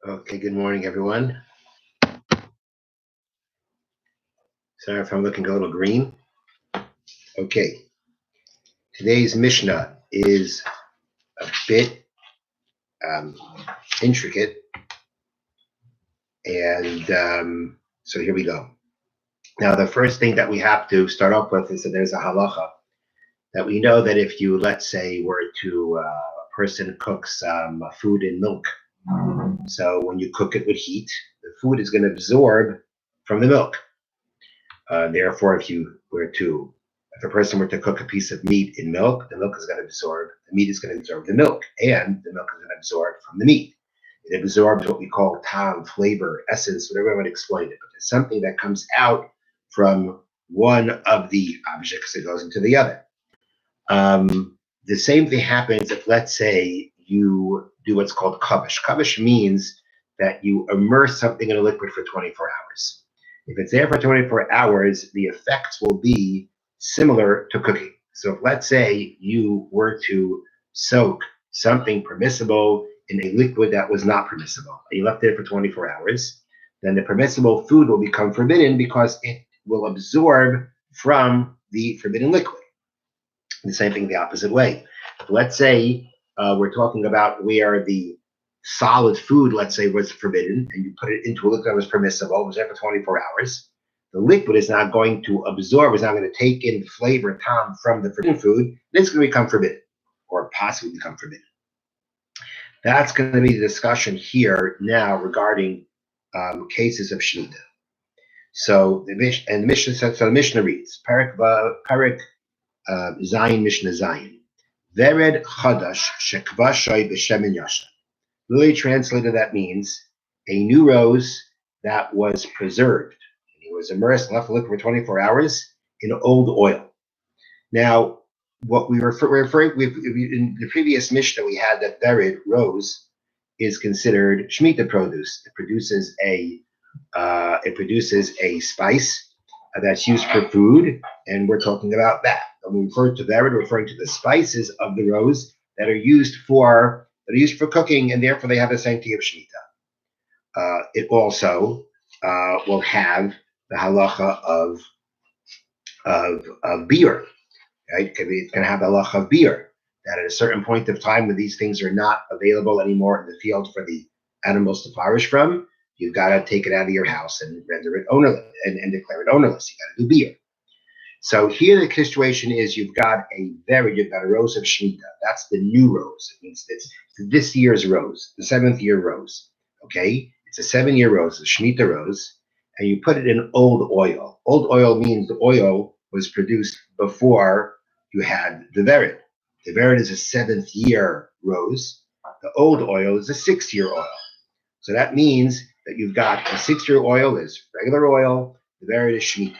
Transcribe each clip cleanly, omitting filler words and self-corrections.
Okay, good morning, everyone. Sorry if I'm looking a little green. Okay, today's Mishnah is a bit um, intricate, and so here we go. Now, the first thing that we have to start off with is that there's a halacha that we know that if you, let's say, were to a person cooks food in milk, so when you cook it with heat, the food is going to absorb from the milk. Therefore, if a person were to cook a piece of meat in milk, the milk is going to absorb, the meat is going to absorb the milk, and the milk is going to absorb from the meat. It absorbs what we call tam, flavor, essence, whatever I would explain it. But there's something that comes out from one of the objects that goes into the other. The same thing happens if, let's say, you do what's called kavish. Kavish means that you immerse something in a liquid for 24 hours. If it's there for 24 hours, the effects will be similar to cooking. So if, let's say, you were to soak something permissible in a liquid that was not permissible, and you left it for 24 hours, then the permissible food will become forbidden because it will absorb from the forbidden liquid. The same thing the opposite way. Let's say we're talking about where the solid food, let's say, was forbidden, and you put it into a liquid that was permissible, it was there for 24 hours. The liquid is not going to absorb, is not going to take in flavor, tom, from the forbidden food, and it's going to become forbidden, or possibly become forbidden. That's going to be the discussion here now regarding cases of Shemitah. So the Mishnah reads, Parak Zayin Mishnah Zayin. Vered Chadash Shekvashay B'Shemin Yasha. Literally translated, that means a new rose that was preserved. It was immersed and left to liquid for 24 hours in old oil. Now, what we're referring in the previous Mishnah, we had that vered rose is considered Shemitah produce. It produces a spice that's used for food, and we're talking about that. When we refer to vered, we're referring to the spices of the rose that are used for cooking, and therefore they have the sanctity of Shemitah. It also will have the halacha of beer, right? It's going to have the halacha of beer, that at a certain point of time when these things are not available anymore in the field for the animals to flourish from, you've got to take it out of your house and render it ownerless and declare it ownerless. You got to do beer. So here the situation is you've got a rose of Shemitah. That's the new rose. It means it's this year's rose, the 7th year rose. Okay? It's a 7-year rose, a Shemitah rose, and you put it in old oil. Old oil means the oil was produced before you had the vered. The vered is a 7th year rose. The old oil is a 6-year oil. So that means that you've got a 6-year oil is regular oil, the vered is Shemitah.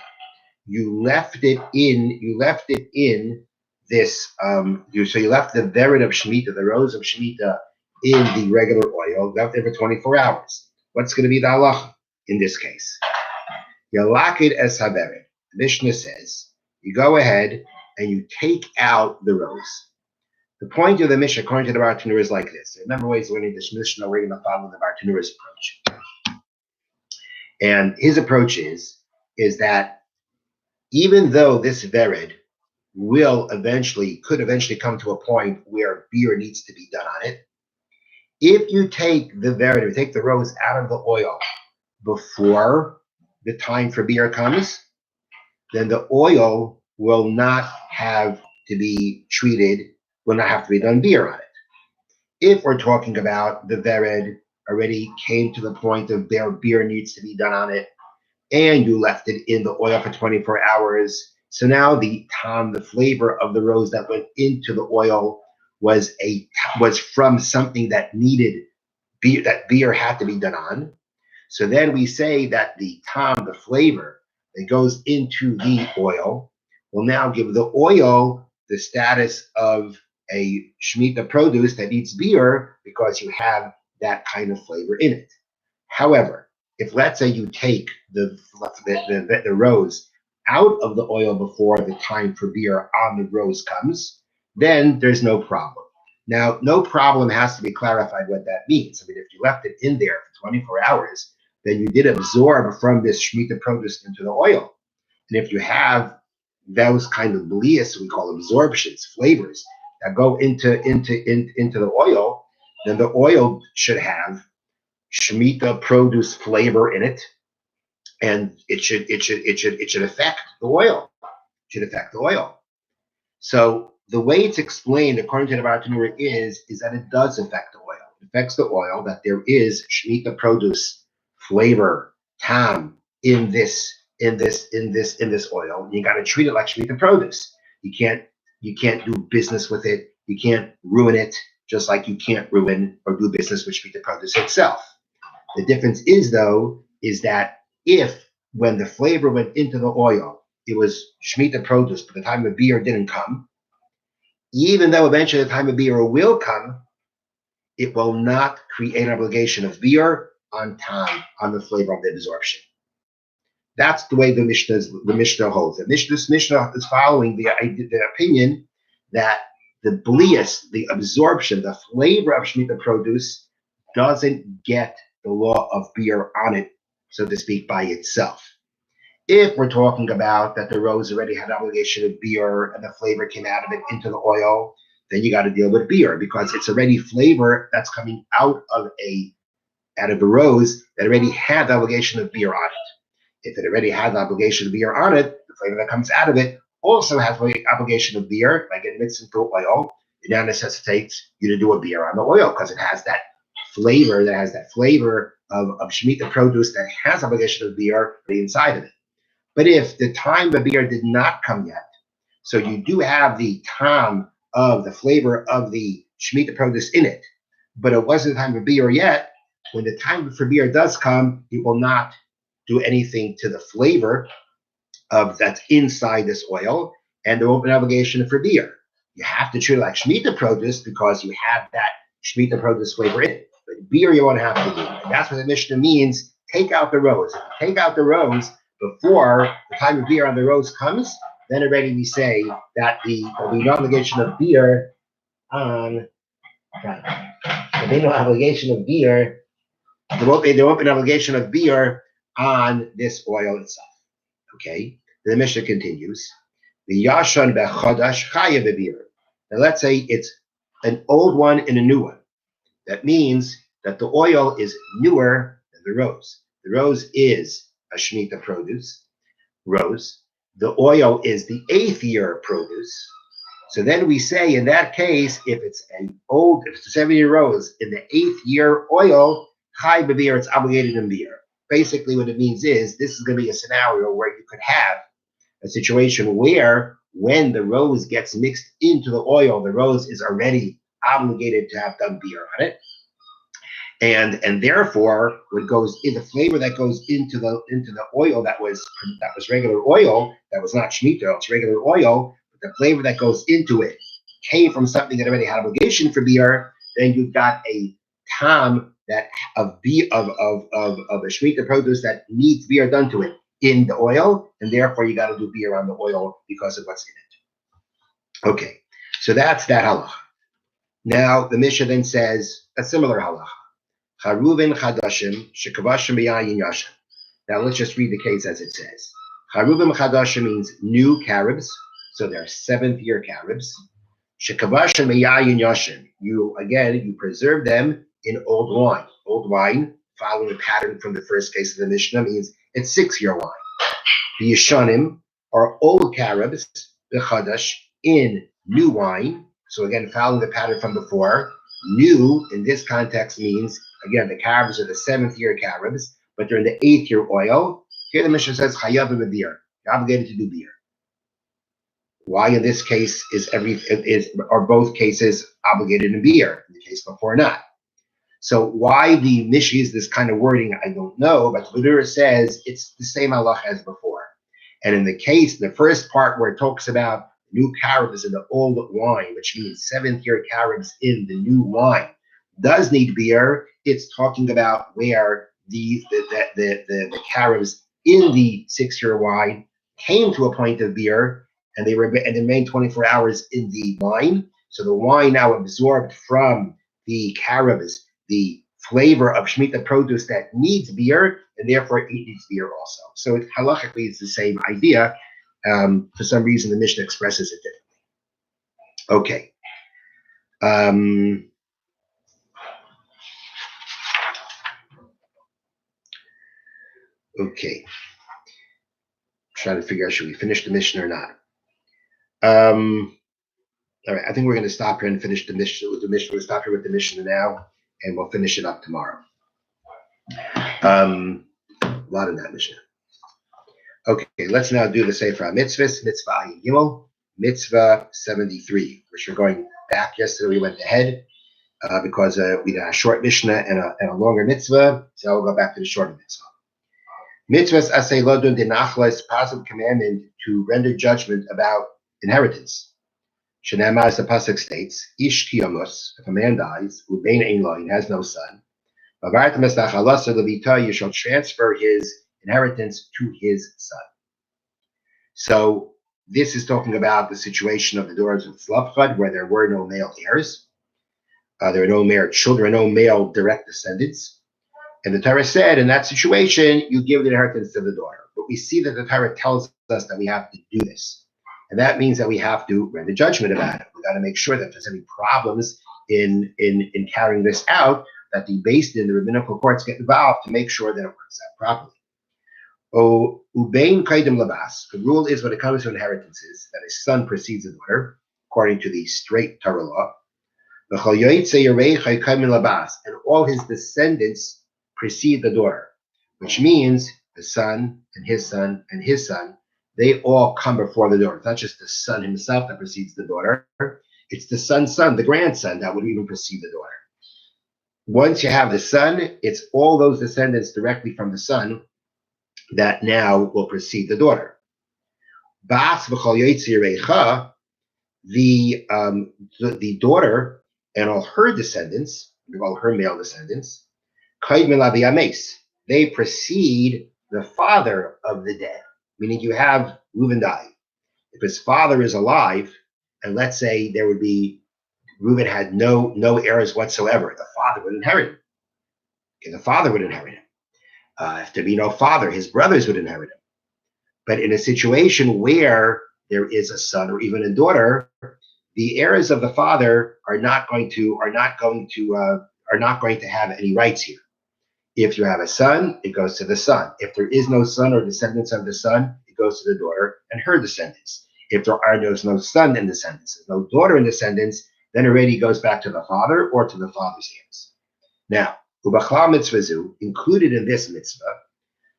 You left it in this, so you left the vered of Shemitah, the rose of Shemitah, in the regular oil, left it for 24 hours. What's going to be the halacha in this case? Yalakid es havered. The Mishnah says, you go ahead and you take out the rose. The point of the Mishnah, according to the Bartanura, is like this. There are a number of ways of learning this Mishnah. We're going to follow the Bartanura's approach. And his approach is that even though this vered could eventually come to a point where beer needs to be done on it, if you take the vered, or take the rose out of the oil before the time for beer comes, then the oil will not have to be treated, will not have to be done beer on it. If we're talking about the vered already came to the point of beer needs to be done on it, and you left it in the oil for 24 hours, so now the flavor of the rose that went into the oil was from something that needed beer, that beer had to be done on. So then we say that the flavor that goes into the oil will now give the oil the status of a Shemitah produce that needs beer because you have that kind of flavor in it. However, if let's say you take the rose out of the oil before the time for beer on the rose comes, then there's no problem. Now, no problem has to be clarified what that means. I mean, if you left it in there for 24 hours, then you did absorb from this Shemitah produce into the oil. And if you have those kind of blias, we call absorptions, flavors that go into the oil, then the oil should have Shemitah produce flavor in it, and it should affect the oil. It should affect the oil. So the way it's explained, according to the Bartanura, is that it does affect the oil. It affects the oil, that there is Shemitah produce flavor, tam in this oil. You got to treat it like Shemitah produce. You can't do business with it. You can't ruin it, just like you can't ruin or do business with Shemitah produce itself. The difference is, though, is that if when the flavor went into the oil, it was Shemitah produce, but the time of beer didn't come, even though eventually the time of beer will come, it will not create an obligation of beer on time, on the flavor of the absorption. That's the way the Mishnah holds it. This Mishnah is following the opinion that the blias, the absorption, the flavor of Shemitah produce doesn't get the law of beer on it, so to speak, by itself. If we're talking about that the rose already had an obligation of beer and the flavor came out of it into the oil, then you got to deal with beer because it's already flavor that's coming out of a rose that already had the obligation of beer on it. If it already had the obligation of beer on it, the flavor that comes out of it also has the obligation of beer, like it mixed into oil. It now necessitates you to do a beer on the oil because it has that flavor of Shemitah produce that has obligation of beer inside of it. But if the time of beer did not come yet, so you do have the time of the flavor of the Shemitah produce in it, but it wasn't the time of beer yet, when the time for beer does come, it will not do anything to the flavor of that's inside this oil, and there won't be an obligation for beer. You have to treat it like Shemitah produce because you have that Shemitah produce flavor in it. But beer you won't have to do. And that's what the Mishnah means, take out the rose. If you take out the rose before the time of beer on the rose comes, then already we say that there'll be no obligation of beer on, there'll be no obligation of beer, there won't be an obligation of beer on this oil itself. Okay? The Mishnah continues. The Yashan bechodash chaya bebeer. Now let's say it's an old one and a new one. That means that the oil is newer than the rose. The rose is a Shemitah produce, rose. The oil is the 8th year produce. So then we say in that case, if it's a 7-year rose in the 8th year oil, chai bebeer, it's obligated in beer. Basically what it means is this is going to be a scenario where you could have a situation where when the rose gets mixed into the oil, the rose is already obligated to have done beer on it. And therefore, what goes in the flavor that goes into the oil that was regular oil, that was not Shemitah, it's regular oil, but the flavor that goes into it came from something that already had obligation for beer, then you've got a tam that of a Shemitah produce that needs beer done to it in the oil, and therefore you got to do beer on the oil because of what's in it. Okay, so that's that halacha. Now the Mishnah then says a similar halacha. Charuvin chadashim shekavashim b'yayin yashin. Now let's just read the case as it says. Charuvim chadashim means new carobs, so they're 7th year carobs. Shekavashim b'yayin yashin. You preserve them in old wine. Old wine, following the pattern from the first case of the Mishnah, means it's 6-year wine. The Yishanim are old carobs, b'chadash, in new wine. So again, following the pattern from before. New in this context means, again, the carobs are the 7th year carobs, but they're in the 8th year oil. Here the Mishnah says chayav beer. You're obligated to do beer. Why in this case are both cases obligated in beer? In the case before, not. So why the Mishnah uses this kind of wording, I don't know, but the Vidura says it's the same halacha as before. And in the case, the first part where it talks about new carobs in the old wine, which means 7th year carobs in the new wine, does need beer. It's talking about where the carobs in the 6-year wine came to a point of beer, and they remained 24 hours in the wine. So the wine now absorbed from the carobs the flavor of Shemitah produce that needs beer, and therefore it needs beer also. So halachically, it's the same idea. For some reason, the Mishnah expresses it differently. Okay. Okay. Trying to figure out, should we finish the Mishnah or not? All right, I think we're going to stop here and finish the Mishnah. We'll stop here with the Mishnah now, and we'll finish it up tomorrow. A lot in that Mishnah. Okay, let's now do the Sefer HaMitzvot, Mitzvah Ayin Gimel, Mitzvah 73, which we're going back. Yesterday we went ahead because we had a short Mishnah and a longer Mitzvah, so we'll go back to the shorter Mitzvah. Mitzvahs asay lodun denachlas, positive commandment to render judgment about inheritance. Shenamar, as the pasuk states, ish kiyamus, if a man dies, ubein ein lo, has no son, you shall transfer his inheritance to his son. So this is talking about the situation of the daughters of Tzlafchad, where there were no male heirs, there were no male children, no male direct descendants. And the Torah said, in that situation, you give the inheritance to the daughter. But we see that the Torah tells us that we have to do this. And that means that we have to render judgment about it. We got to make sure that if there's any problems in carrying this out, that the Beis Din, the rabbinical courts, get involved to make sure that it works out properly. Ubein kaidim labas. The rule is when it comes to inheritances that a son precedes a daughter, according to the straight Torah law. And all his descendants precede the daughter, which means the son and his son and his son, they all come before the daughter. It's not just the son himself that precedes the daughter, it's the son's son, the grandson, that would even precede the daughter. Once you have the son, it's all those descendants directly from the son that now will precede the daughter. Bas v'chol yotzi the daughter and all her descendants, all her male descendants, they precede the father of the dead. Meaning you have Reuben died. If his father is alive, and let's say there would be Reuben had no heirs whatsoever, the father would inherit him. Okay, the father would inherit him. If there be no father, his brothers would inherit him. But in a situation where there is a son or even a daughter, the heirs of the father are not going to have any rights here. If you have a son, it goes to the son. If there is no son or descendants of the son, it goes to the daughter and her descendants. If there are no son and descendants, no daughter and descendants, then already goes back to the father or to the father's heirs. Now, ubachla mitzvazu, included in this mitzvah,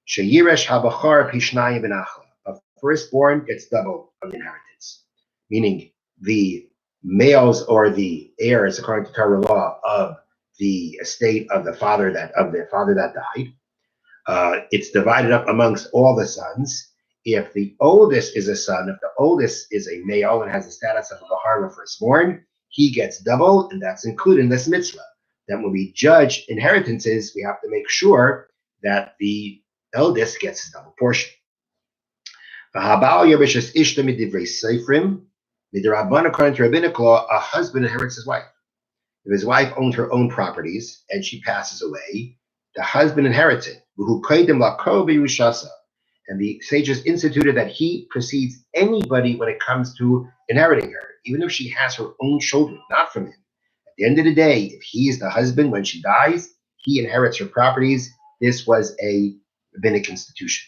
sheyiresh habachar pishnayim benachla, a firstborn gets double of the inheritance, meaning the males or the heirs, according to Torah law, of the estate of the father that died. It's divided up amongst all the sons. If the oldest is a son, if the oldest is a male and has the status of a bahar, a firstborn, he gets double, and that's included in this mitzvah. Then when we judge inheritances, we have to make sure that the eldest gets his double portion. According to rabbinic law, a husband inherits his wife. If his wife owned her own properties and she passes away, the husband inherits it. And the sages instituted that he precedes anybody when it comes to inheriting her, even if she has her own children, not from him. At the end of the day, if he is the husband when she dies, he inherits her properties. This was a rabbinic institution.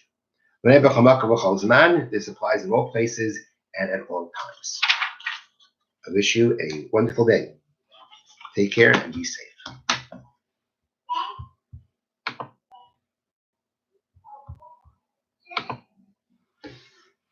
This applies in all places and at all times. I wish you a wonderful day. Take care and be safe.